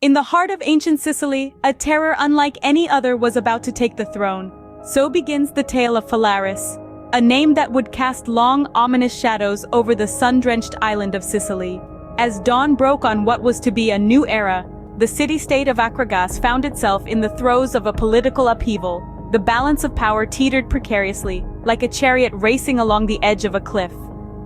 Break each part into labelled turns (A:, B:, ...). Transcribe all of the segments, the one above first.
A: In the heart of ancient Sicily, a terror unlike any other was about to take the throne. So begins the tale of Phalaris, a name that would cast long, ominous shadows over the sun-drenched island of Sicily. As dawn broke on what was to be a new era, the city-state of Akragas found itself in the throes of a political upheaval. The balance of power teetered precariously, like a chariot racing along the edge of a cliff.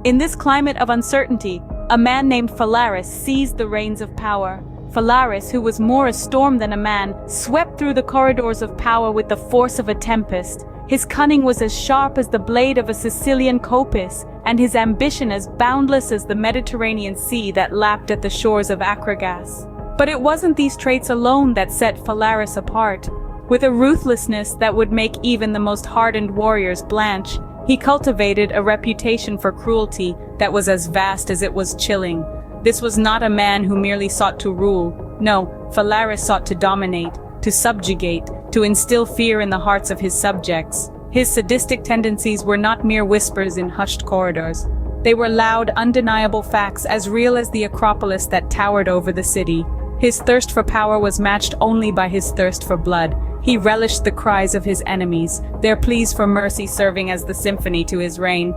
A: In this climate of uncertainty, a man named Phalaris seized the reins of power. Phalaris, who was more a storm than a man, swept through the corridors of power with the force of a tempest. His cunning was as sharp as the blade of a Sicilian coppice, and his ambition as boundless as the Mediterranean Sea that lapped at the shores of Akragas. But it wasn't these traits alone that set Phalaris apart. With a ruthlessness that would make even the most hardened warriors blanch, he cultivated a reputation for cruelty that was as vast as it was chilling. This was not a man who merely sought to rule. No, Phalaris sought to dominate, to subjugate, to instill fear in the hearts of his subjects. His sadistic tendencies were not mere whispers in hushed corridors. They were loud, undeniable facts as real as the Acropolis that towered over the city. His thirst for power was matched only by his thirst for blood. He relished the cries of his enemies, their pleas for mercy serving as the symphony to his reign.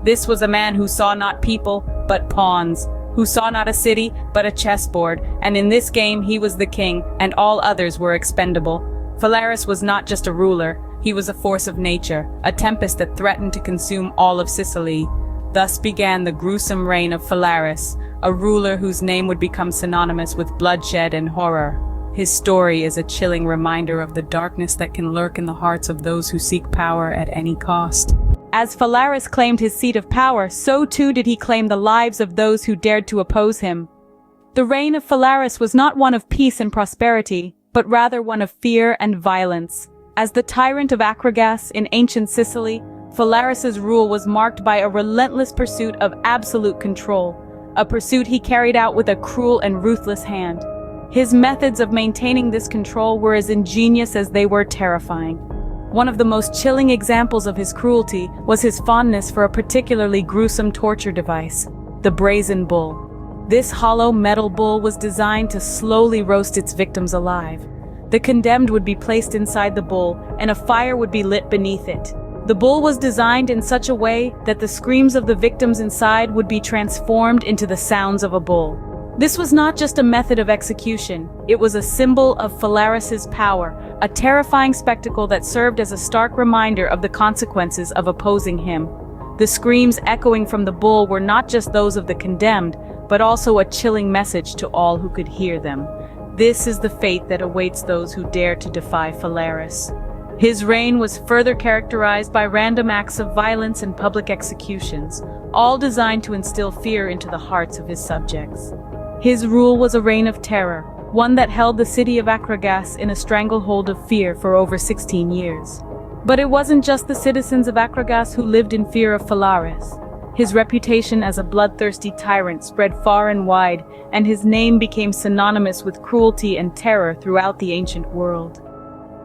A: This was a man who saw not people, but pawns, who saw not a city, but a chessboard, and in this game he was the king, and all others were expendable. Phalaris was not just a ruler, he was a force of nature, a tempest that threatened to consume all of Sicily. Thus began the gruesome reign of Phalaris, a ruler whose name would become synonymous with bloodshed and horror. His story is a chilling reminder of the darkness that can lurk in the hearts of those who seek power at any cost. As Phalaris claimed his seat of power, so too did he claim the lives of those who dared to oppose him. The reign of Phalaris was not one of peace and prosperity, but rather one of fear and violence. As the tyrant of Akragas in ancient Sicily, Phalaris's rule was marked by a relentless pursuit of absolute control, a pursuit he carried out with a cruel and ruthless hand. His methods of maintaining this control were as ingenious as they were terrifying. One of the most chilling examples of his cruelty was his fondness for a particularly gruesome torture device, the brazen bull. This hollow metal bull was designed to slowly roast its victims alive. The condemned would be placed inside the bull, and a fire would be lit beneath it. The bull was designed in such a way that the screams of the victims inside would be transformed into the sounds of a bull. This was not just a method of execution, it was a symbol of Phalaris's power, a terrifying spectacle that served as a stark reminder of the consequences of opposing him. The screams echoing from the bull were not just those of the condemned, but also a chilling message to all who could hear them. This is the fate that awaits those who dare to defy Phalaris. His reign was further characterized by random acts of violence and public executions, all designed to instill fear into the hearts of his subjects. His rule was a reign of terror, one that held the city of Akragas in a stranglehold of fear for over 16 years. But it wasn't just the citizens of Akragas who lived in fear of Phalaris. His reputation as a bloodthirsty tyrant spread far and wide, and his name became synonymous with cruelty and terror throughout the ancient world.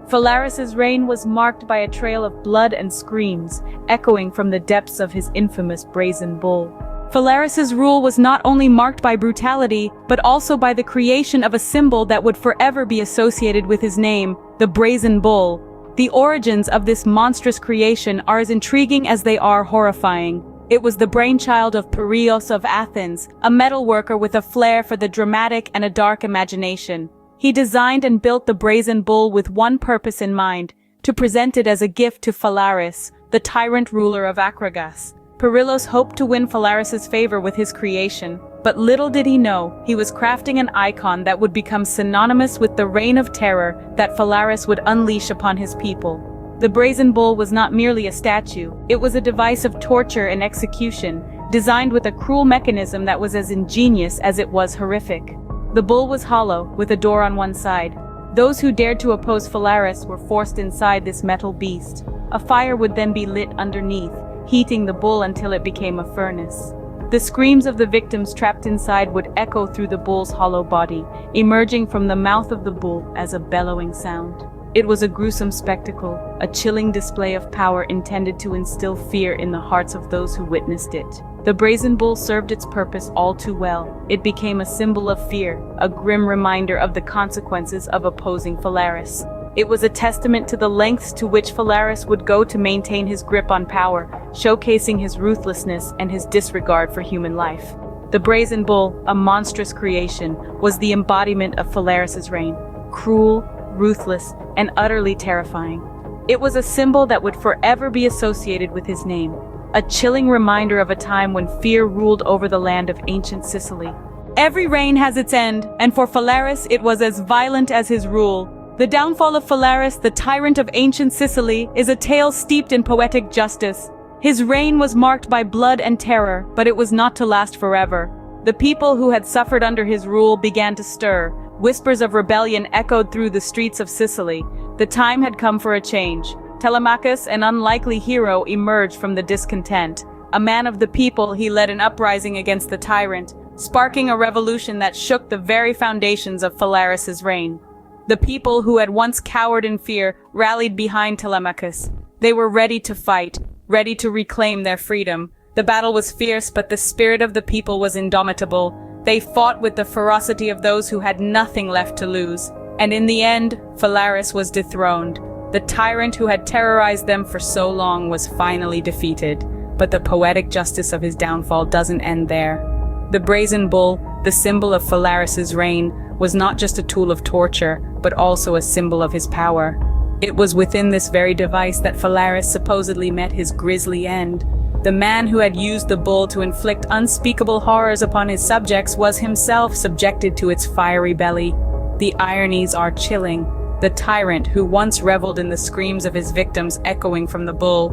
A: Phalaris's reign was marked by a trail of blood and screams, echoing from the depths of his infamous brazen bull. Phalaris's rule was not only marked by brutality, but also by the creation of a symbol that would forever be associated with his name, the brazen bull. The origins of this monstrous creation are as intriguing as they are horrifying. It was the brainchild of Phalaris of Athens, a metalworker with a flair for the dramatic and a dark imagination. He designed and built the brazen bull with one purpose in mind, to present it as a gift to Phalaris, the tyrant ruler of Akragas. Phalaris hoped to win Phalaris's favor with his creation, but little did he know, he was crafting an icon that would become synonymous with the reign of terror that Phalaris would unleash upon his people. The brazen bull was not merely a statue, it was a device of torture and execution, designed with a cruel mechanism that was as ingenious as it was horrific. The bull was hollow, with a door on one side. Those who dared to oppose Phalaris were forced inside this metal beast. A fire would then be lit underneath, heating the bull until it became a furnace. The screams of the victims trapped inside would echo through the bull's hollow body, emerging from the mouth of the bull as a bellowing sound. It was a gruesome spectacle, a chilling display of power intended to instill fear in the hearts of those who witnessed it. The brazen bull served its purpose all too well. It became a symbol of fear, a grim reminder of the consequences of opposing Phalaris. It was a testament to the lengths to which Phalaris would go to maintain his grip on power, showcasing his ruthlessness and his disregard for human life. The brazen bull, a monstrous creation, was the embodiment of Phalaris's reign, cruel, ruthless, and utterly terrifying. It was a symbol that would forever be associated with his name, a chilling reminder of a time when fear ruled over the land of ancient Sicily. Every reign has its end, and for Phalaris it was as violent as his rule. The downfall of Phalaris, the tyrant of ancient Sicily, is a tale steeped in poetic justice. His reign was marked by blood and terror, but it was not to last forever. The people who had suffered under his rule began to stir. Whispers of rebellion echoed through the streets of Sicily. The time had come for a change. Telemachus, an unlikely hero, emerged from the discontent. A man of the people, he led an uprising against the tyrant, sparking a revolution that shook the very foundations of Phalaris's reign. The people who had once cowered in fear rallied behind Telemachus. They were ready to fight, ready to reclaim their freedom. The battle was fierce, but the spirit of the people was indomitable. They fought with the ferocity of those who had nothing left to lose. And in the end, Phalaris was dethroned. The tyrant who had terrorized them for so long was finally defeated. But the poetic justice of his downfall doesn't end there. The brazen bull, the symbol of Phalaris's reign, was not just a tool of torture, but also a symbol of his power. It was within this very device that Phalaris supposedly met his grisly end. The man who had used the bull to inflict unspeakable horrors upon his subjects was himself subjected to its fiery belly. The ironies are chilling. The tyrant, who once reveled in the screams of his victims echoing from the bull,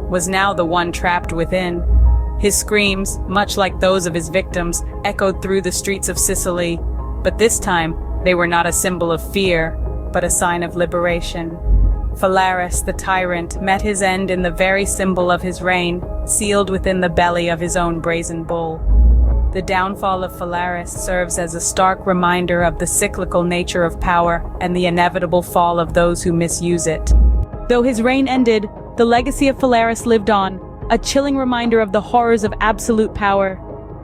A: was now the one trapped within. His screams, much like those of his victims, echoed through the streets of Sicily. But this time, they were not a symbol of fear, but a sign of liberation. Phalaris, the tyrant, met his end in the very symbol of his reign, sealed within the belly of his own brazen bull. The downfall of Phalaris serves as a stark reminder of the cyclical nature of power and the inevitable fall of those who misuse it. Though his reign ended, the legacy of Phalaris lived on, a chilling reminder of the horrors of absolute power.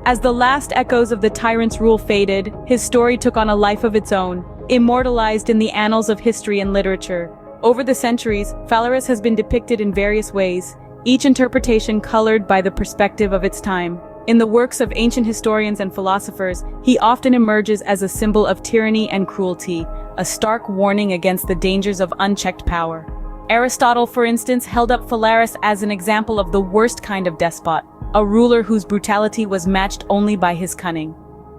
A: As the last echoes of the tyrant's rule faded, his story took on a life of its own, immortalized in the annals of history and literature. Over the centuries, Phalaris has been depicted in various ways, each interpretation colored by the perspective of its time. In the works of ancient historians and philosophers, he often emerges as a symbol of tyranny and cruelty, a stark warning against the dangers of unchecked power. Aristotle, for instance, held up Phalaris as an example of the worst kind of despot, a ruler whose brutality was matched only by his cunning.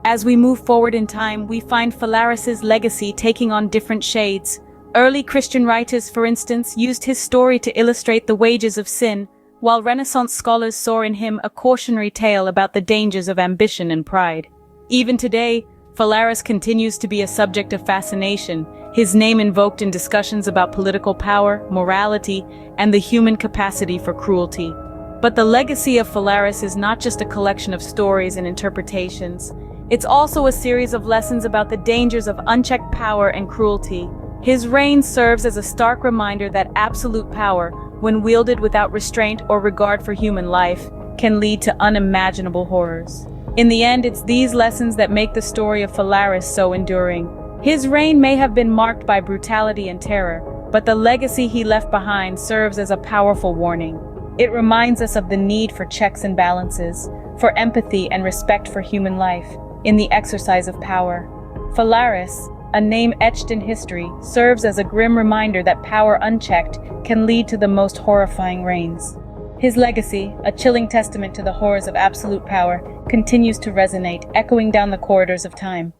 A: As we move forward in time, we find Phalaris's legacy taking on different shades. Early Christian writers, for instance, used his story to illustrate the wages of sin, while Renaissance scholars saw in him a cautionary tale about the dangers of ambition and pride. Even today, Phalaris continues to be a subject of fascination, his name invoked in discussions about political power, morality, and the human capacity for cruelty. But the legacy of Phalaris is not just a collection of stories and interpretations. It's also a series of lessons about the dangers of unchecked power and cruelty. His reign serves as a stark reminder that absolute power, when wielded without restraint or regard for human life, can lead to unimaginable horrors. In the end, it's these lessons that make the story of Phalaris so enduring. His reign may have been marked by brutality and terror, but the legacy he left behind serves as a powerful warning. It reminds us of the need for checks and balances, for empathy and respect for human life, in the exercise of power. Phalaris, a name etched in history, serves as a grim reminder that power unchecked can lead to the most horrifying reigns. His legacy, a chilling testament to the horrors of absolute power, continues to resonate, echoing down the corridors of time.